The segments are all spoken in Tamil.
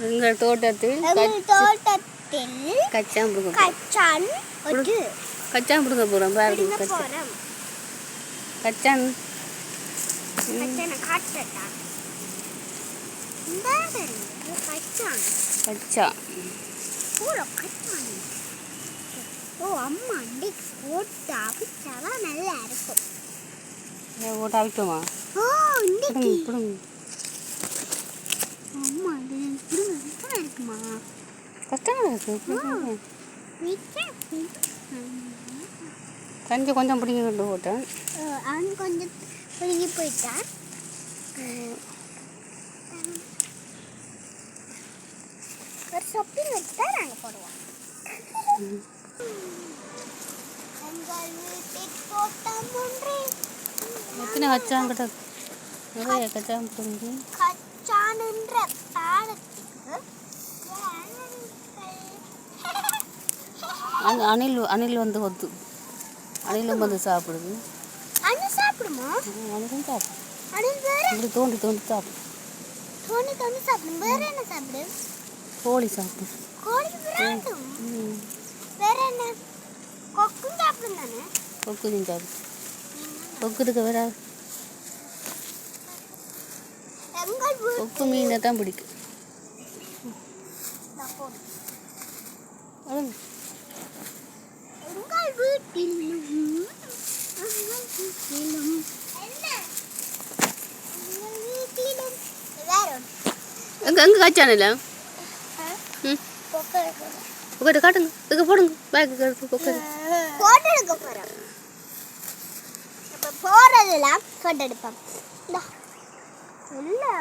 எங்கள் தோட்டத்தில் கச்சான் பிடுங்க போகிறோம் பாருங்க. கச்சான் கச்சா ஓ அம்மா அன்னைக்கு போட்டு அவிச்சாவா நல்லா இருக்கும். போட்டு அவிட்டோமா? ஓ இன்னைக்கு பிடுங்க அம்மா அது பிடுங்க இருக்குமா? கஷ்டமா இருக்கு. கொஞ்சம் கொஞ்சம் பிடிங்கி கொண்டு போட்டேன். அவன் கொஞ்சம் பிடுங்கி போயிட்டான். ஒரு சொப்பிங் வச்சு தான் நாங்கள் போடுவோம். எங்கள் வீட்டில் தோட்டம் ஒன்று. எத்தனை கச்சாங்கிட்ட நிறைய கச்சான் பிடுங்கி கச்சான் என்ற பாடத்துக்கு அணில் வந்து ஒத்து அணிலும் வந்து சாப்பிடுது. அணில் சாப்பிடுமா? அணிலும் சாப்பிடும். அணில் வேற இப்படி தோண்டி தோண்டி சாப்பிடும். தோண்டி தோண்டி சாப்பிடும். வேற என்ன சாப்பிடு? கோழி சாப்பிடும். கோழி விராட்டும். வேற என்ன? கொக்கும் சாப்பிடும் தானே? கொக்குதையும் சாப்பிடும். கொக்குதுக்கு வேற கொக்கு மீனை தான் பிடிக்கும். எங்கள் வீட்டிலும் எங்கே கச்சான் இல்லை? கொக்கை காட்டுங்க. இதுக்கு போடுங்க. பேக்கு எடுத்து கொக்கை போட்டோ எடுக்க போகிறோம். இப்போ போகிறதெல்லாம் போட்டோ எடுப்போம். இல்லை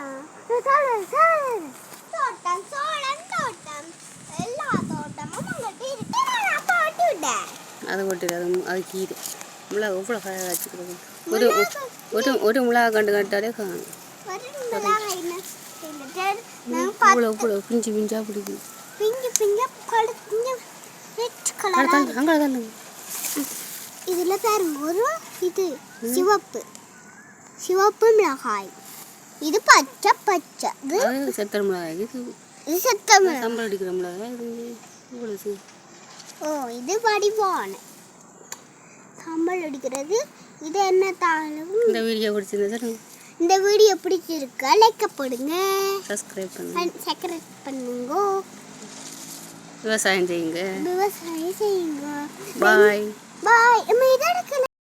தோட்டம் சோளம் தோட்டம் எல்லா தோட்டமும் உங்கள்கிட்ட இருக்கு. நான் அப்போ ஒட்டி விட்டேன். அதை ஒட்டிடு. அது கீரை மிளகா எவ்வளோ வச்சுக்கிறது. ஒரு மிளகா கண்டாலே காணும். இவ்வளோ பிஞ்சு பிஞ்சா பிடிக்கும். இதில் பாருங்க ஒரு இது சிவப்பு மிளகாய். இது பச்சை பச்சை. இது செத்தல் மிளகாய். இது செத்த மிளகாய். சம்பளம் அடிக்கிற மிளகாய். இது ஓ இது வடிவான சம்பளம் அடிக்கிறது. இது என்ன தாளும். இந்த வீடியோ பிடிச்சிருந்தா இந்த வீடியோ பிடிச்சிருக்கா லைக் பண்ணுங்க, சப்ஸ்கிரைப் பண்ணுங்க, விவசாயம் செய்யுங்க. பாய் பாய். பாய். அம்மா இதை எடுக்கல.